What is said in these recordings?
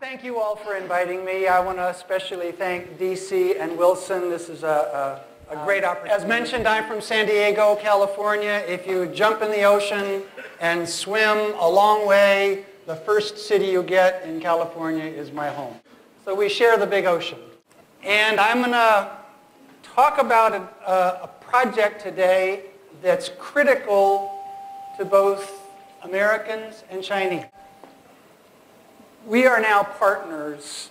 Thank you all for inviting me. I want to especially thank DC and Wilson. This is a great opportunity. As mentioned, I'm from San Diego, California. If you jump in the ocean and swim a long way, the first city you get in California is my home. So we share the big ocean. And I'm going to talk about a project today that's critical to both Americans and Chinese. We are now partners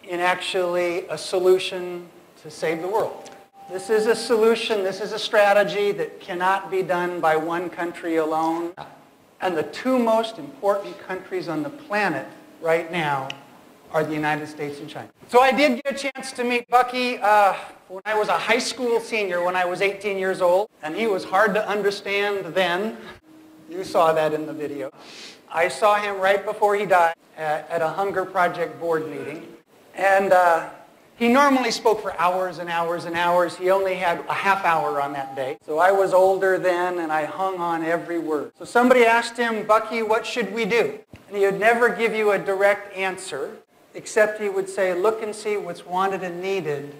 in actually a solution to save the world. This is a solution, this is a strategy that cannot be done by one country alone. And the two most important countries on the planet right now are the United States and China. So I did get a chance to meet Bucky when I was a high school senior, when I was 18 years old. And he was hard to understand then. You saw that in the video. I saw him right before he died at a Hunger Project board meeting. And he normally spoke for hours and hours and hours. He only had a half hour on that day. So I was older then, and I hung on every word. So somebody asked him, Bucky, what should we do? And he would never give you a direct answer, except he would say, look and see what's wanted and needed,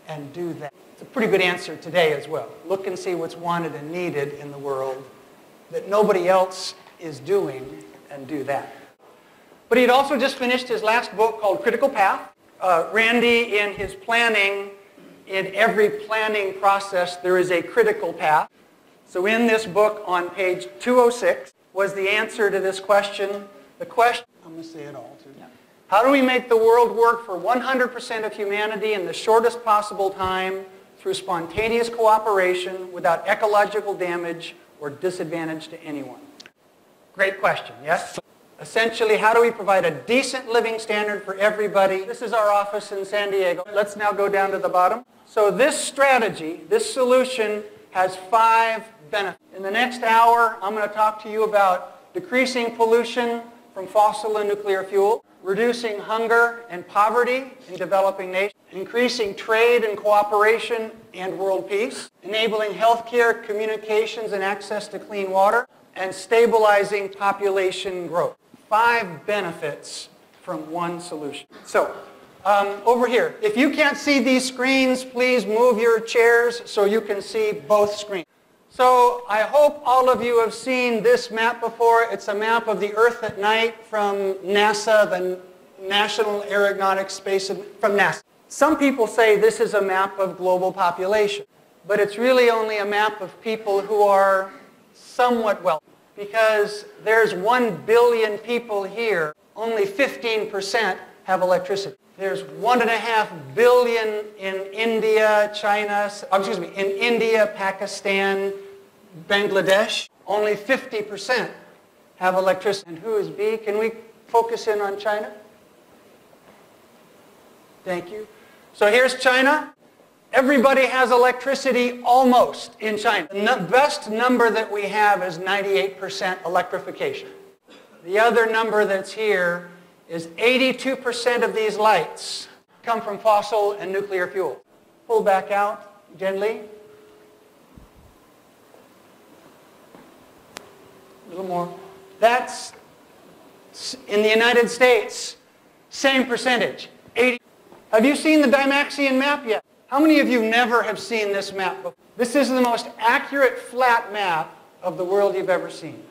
and do that. It's a pretty good answer today as well. Look and see what's wanted and needed in the world that nobody else is doing, and do that. But he had also just finished his last book called Critical Path. Randy, in his planning, in every planning process, there is a critical path. So in this book on page 206 was the answer to this question. The question, I'm going to say it all too. Yeah. How do we make the world work for 100% of humanity in the shortest possible time through spontaneous cooperation without ecological damage or disadvantage to anyone? Great question, yes? Essentially, how do we provide a decent living standard for everybody? This is our office in San Diego. Let's now go down to the bottom. So this strategy, this solution, has 5 benefits. In the next hour, I'm going to talk to you about decreasing pollution from fossil and nuclear fuel, reducing hunger and poverty in developing nations, increasing trade and cooperation and world peace, enabling healthcare, communications, and access to clean water, and stabilizing population growth. 5 benefits from one solution. So, over here, if you can't see these screens, please move your chairs so you can see both screens. So, I hope all of you have seen this map before. It's a map of the Earth at night from NASA, the National Aeronautics Space, from NASA. Some people say this is a map of global population, but it's really only a map of people who are somewhat wealthy. Because there's 1 billion people here, only 15% have electricity. There's 1.5 billion in India, in India, Pakistan, Bangladesh. Only 50% have electricity. And who is B? Can we focus in on China? Thank you. So here's China. Everybody has electricity almost in China. The best number that we have is 98% electrification. The other number that's here is 82% of these lights come from fossil and nuclear fuel. Pull back out gently. A little more. That's in the United States, same percentage, 80. Have you seen the Dymaxion map yet? How many of you never have seen this map before? This is the most accurate flat map of the world you've ever seen.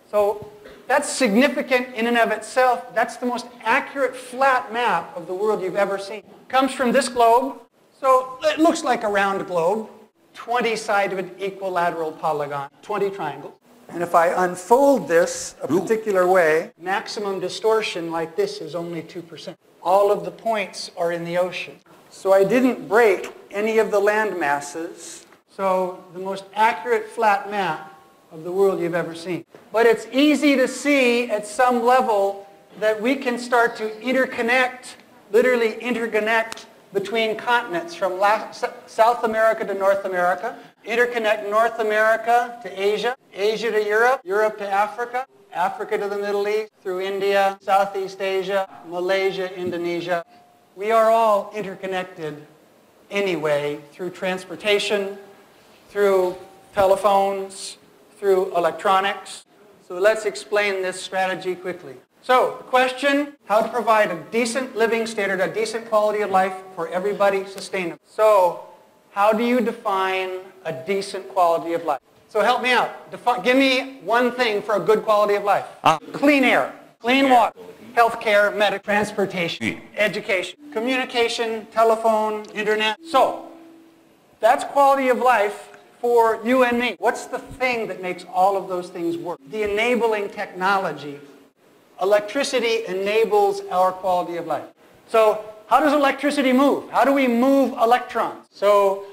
So that's significant in and of itself. That's the most accurate flat map of the world you've ever seen. Comes from this globe. So it looks like a round globe. 20-sided equilateral polygon, 20 triangles. And if I unfold this a particular way, maximum distortion like this is only 2%. All of the points are in the ocean. So I didn't break any of the land masses. So the most accurate flat map of the world you've ever seen. But it's easy to see at some level that we can start to interconnect, literally interconnect between continents from South America to North America, interconnect North America to Asia, Asia to Europe, Europe to Africa, Africa to the Middle East, through India, Southeast Asia, Malaysia, Indonesia. We are all interconnected anyway through transportation, through telephones, through electronics. So let's explain this strategy quickly. So, the question, how to provide a decent living standard, a decent quality of life for everybody sustainably. So, how do you define a decent quality of life? So help me out. Give me one thing for a good quality of life. Clean air, clean water, healthcare, medical, transportation, education, communication, telephone, internet. So, that's quality of life for you and me. What's the thing that makes all of those things work? The enabling technology. Electricity enables our quality of life. So, how does electricity move? How do we move electrons? So,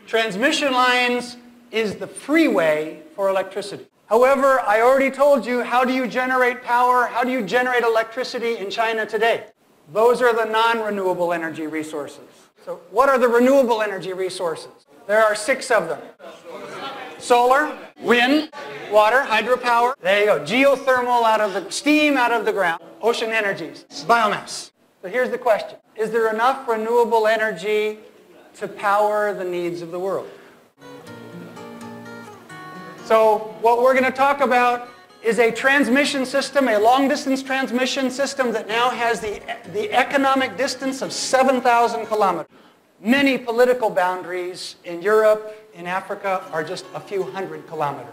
transmission lines is the freeway for electricity. However, I already told you, how do you generate power? How do you generate electricity in China today? Those are the non-renewable energy resources. So what are the renewable energy resources? There are 6 of them. Solar, wind, water, hydropower. There you go. Geothermal, out of the steam out of the ground. Ocean energies, biomass. So here's the question. Is there enough renewable energy to power the needs of the world? So what we're going to talk about is a transmission system, a long-distance transmission system that now has the economic distance of 7,000 kilometers. Many political boundaries in Europe, in Africa, are just a few hundred kilometers.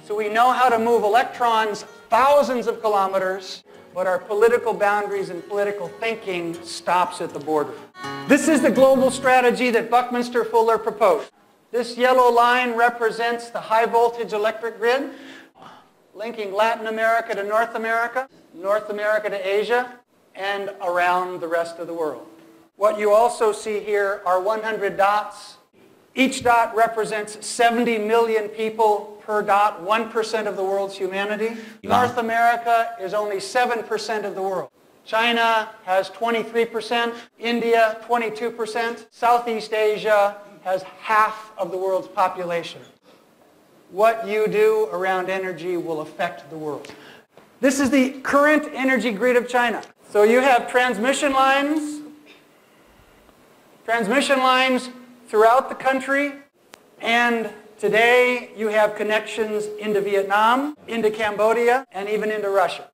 So we know how to move electrons thousands of kilometers, but our political boundaries and political thinking stops at the border. This is the global strategy that Buckminster Fuller proposed. This yellow line represents the high voltage electric grid, linking Latin America to North America to Asia, and around the rest of the world. What you also see here are 100 dots. Each dot represents 70 million people per dot, 1% of the world's humanity. North America is only 7% of the world. China has 23%, India 22%, Southeast Asia has half of the world's population. What you do around energy will affect the world. This is the current energy grid of China. So you have transmission lines throughout the country, and today you have connections into Vietnam, into Cambodia, and even into Russia.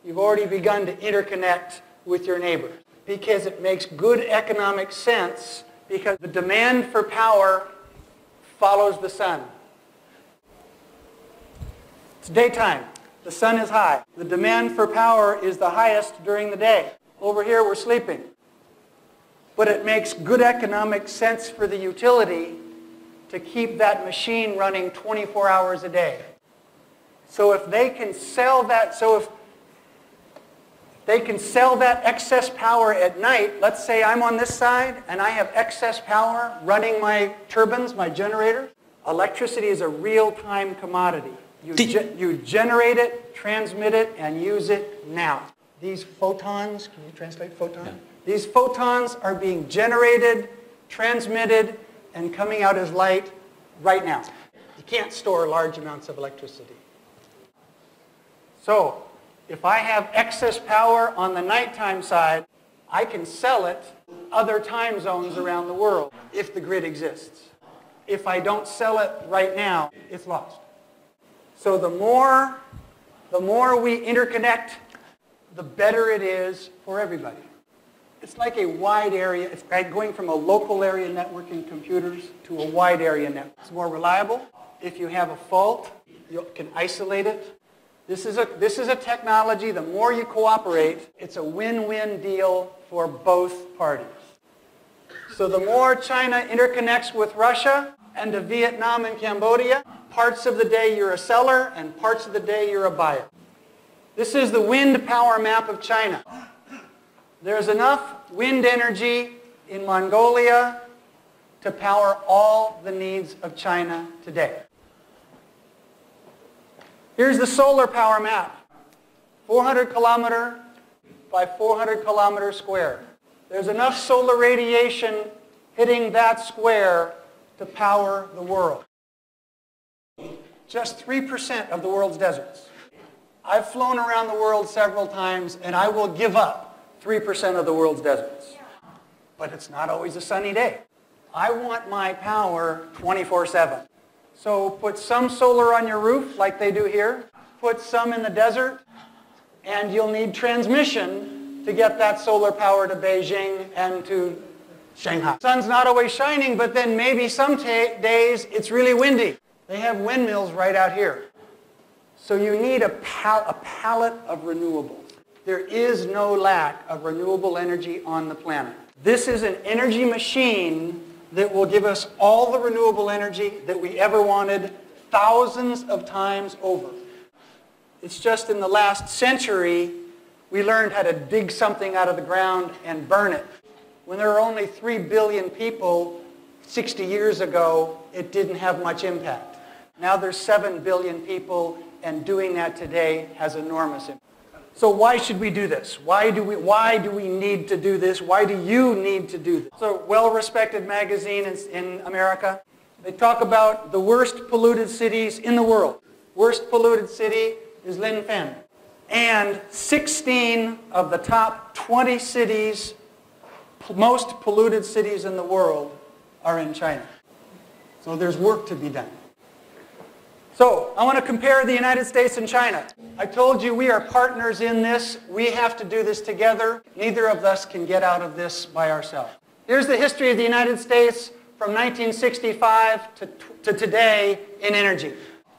You've already begun to interconnect with your neighbors because it makes good economic sense, because the demand for power follows the sun. It's daytime. The sun is high. The demand for power is the highest during the day. Over here we're sleeping. But it makes good economic sense for the utility to keep that machine running 24 hours a day. So if they can sell that, excess power at night, let's say I'm on this side and I have excess power running my turbines, my generators. Electricity is a real-time commodity. You generate it, transmit it, and use it now. These photons, can you translate photon? Yeah. These photons are being generated, transmitted, and coming out as light right now. You can't store large amounts of electricity. So, if I have excess power on the nighttime side, I can sell it other time zones around the world if the grid exists. If I don't sell it right now, it's lost. So the more we interconnect, the better it is for everybody. It's like a wide area. It's like going from a local area networking computers to a wide area network. It's more reliable. If you have a fault, you can isolate it. This is a technology, the more you cooperate, it's a win-win deal for both parties. So the more China interconnects with Russia and to Vietnam and Cambodia, parts of the day you're a seller and parts of the day you're a buyer. This is the wind power map of China. There's enough wind energy in Mongolia to power all the needs of China today. Here's the solar power map, 400 kilometer by 400 kilometer square. There's enough solar radiation hitting that square to power the world. Just 3% of the world's deserts. I've flown around the world several times, and I will give up 3% of the world's deserts. But it's not always a sunny day. I want my power 24/7. So put some solar on your roof like they do here. Put some in the desert. And you'll need transmission to get that solar power to Beijing and to Shanghai. The sun's not always shining, but then maybe some days it's really windy. They have windmills right out here. So you need a palette of renewables. There is no lack of renewable energy on the planet. This is an energy machine that will give us all the renewable energy that we ever wanted thousands of times over. It's just in the last century we learned how to dig something out of the ground and burn it. When there were only 3 billion people 60 years ago, it didn't have much impact. Now there's 7 billion people, and doing that today has enormous impact. So why should we do this? Why do we need to do this? Why do you need to do this? So well-respected magazine in America, they talk about the worst polluted cities in the world. Worst polluted city is Linfen. And 16 of the top 20 cities, most polluted cities in the world, are in China. So there's work to be done. So I want to compare the United States and China. I told you we are partners in this. We have to do this together. Neither of us can get out of this by ourselves. Here's the history of the United States from 1965 to today in energy.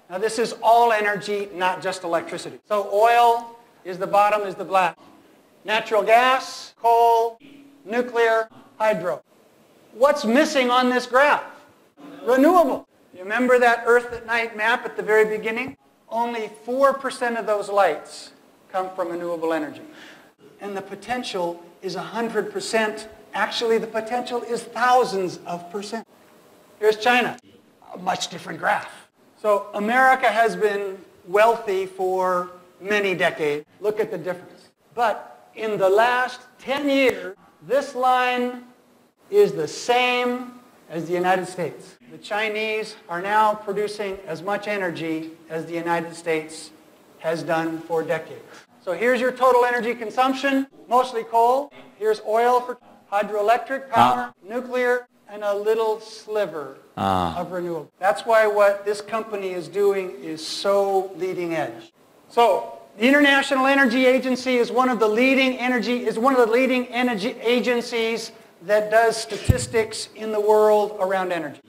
Now this is all energy, not just electricity. So oil is the bottom, is the black. Natural gas, coal, nuclear, hydro. What's missing on this graph? Renewable. You remember that Earth at Night map at the very beginning? Only 4% of those lights come from renewable energy. And the potential is 100%. Actually, the potential is thousands of percent. Here's China. A much different graph. So America has been wealthy for many decades. Look at the difference. But in the last 10 years, this line is the same as the United States. The Chinese are now producing as much energy as the United States has done for decades. So here's your total energy consumption, mostly coal. Here's oil for hydroelectric power, nuclear, and a little sliver of renewable. That's why what this company is doing is so leading edge. So the International Energy Agency is one of the leading energy agencies that does statistics in the world around energy.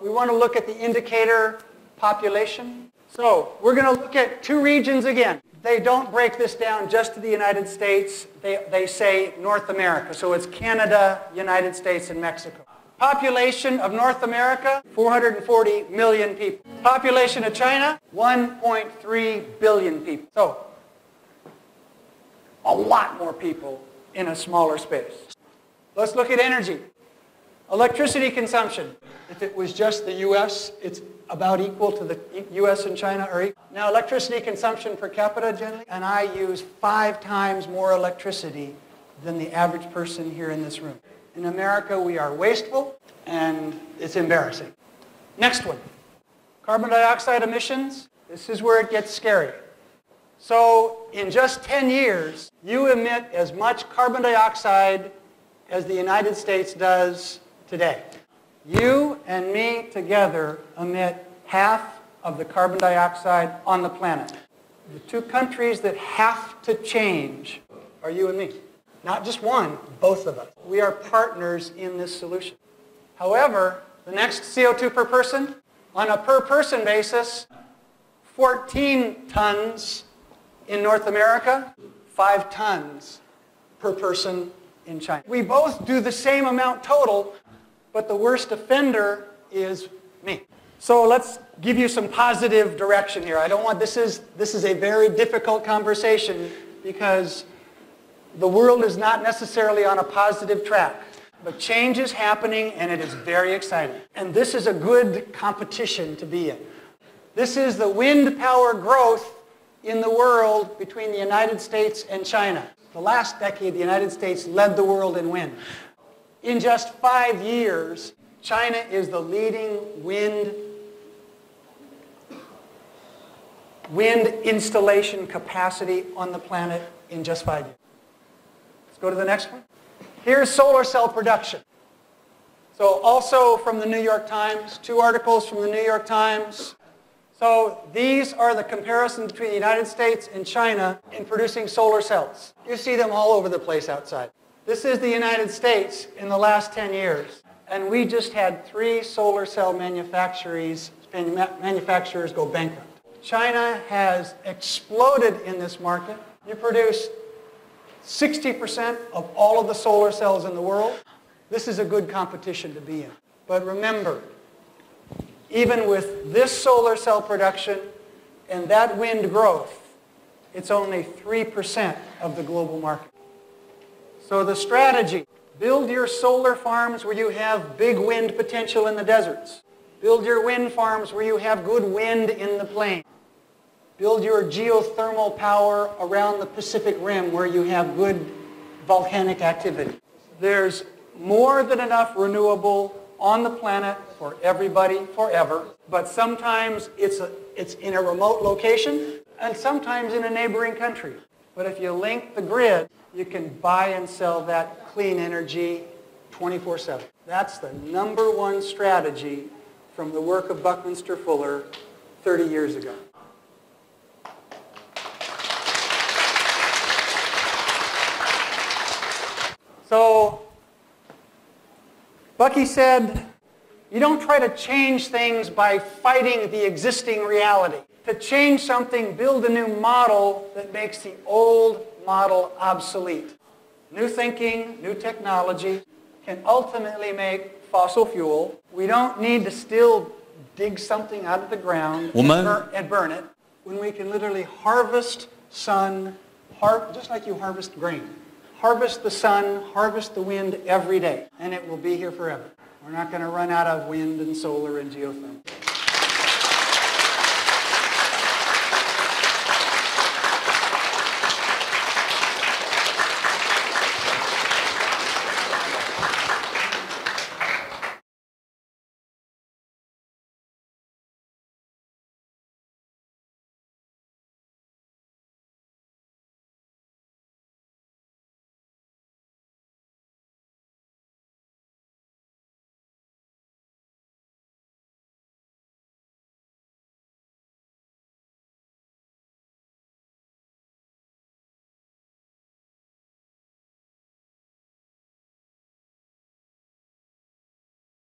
We want to look at the indicator population. So we're going to look at 2 regions again. They don't break this down just to the United States. They say North America. So it's Canada, United States, and Mexico. Population of North America, 440 million people. Population of China, 1.3 billion people. So a lot more people in a smaller space. Let's look at energy. Electricity consumption. If it was just the U.S., it's about equal to the U.S. and China are equal. Now electricity consumption per capita generally, and I use 5 times more electricity than the average person here in this room. In America, we are wasteful, and it's embarrassing. Next one. Carbon dioxide emissions. This is where it gets scary. So in just 10 years, you emit as much carbon dioxide as the United States does today. You and me together emit half of the carbon dioxide on the planet. The 2 countries that have to change are you and me. Not just one, both of us. We are partners in this solution. However, the next CO2 per person, on a per person basis, 14 tons in North America, 5 tons per person in China. We both do the same amount total, but the worst offender is me. So let's give you some positive direction here. This is a very difficult conversation because the world is not necessarily on a positive track. But change is happening and it is very exciting. And this is a good competition to be in. This is the wind power growth in the world between the United States and China. The last decade, the United States led the world in wind. In just 5 years, China is the leading wind installation capacity on the planet in just 5 years. Let's go to the next one. Here's solar cell production. So also from the New York Times, 2 articles from the New York Times. So these are the comparisons between the United States and China in producing solar cells. You see them all over the place outside. This is the United States in the last 10 years. And we just had 3 solar cell manufacturers go bankrupt. China has exploded in this market. You produce 60% of all of the solar cells in the world. This is a good competition to be in. But remember, even with this solar cell production and that wind growth, it's only 3% of the global market. So the strategy, build your solar farms where you have big wind potential in the deserts. Build your wind farms where you have good wind in the plain. Build your geothermal power around the Pacific Rim where you have good volcanic activity. There's more than enough renewable on the planet for everybody forever, but sometimes it's in a remote location and sometimes in a neighboring country. But if you link the grid, you can buy and sell that clean energy 24/7. That's the #1 strategy from the work of Buckminster Fuller 30 years ago. So, Bucky said, you don't try to change things by fighting the existing reality. To change something, build a new model that makes the old model obsolete. New thinking, new technology can ultimately make fossil fuel. We don't need to still dig something out of the ground and burn it when we can literally harvest sun, just like you harvest grain. Harvest the sun, harvest the wind every day, and it will be here forever. We're not going to run out of wind and solar and geothermal.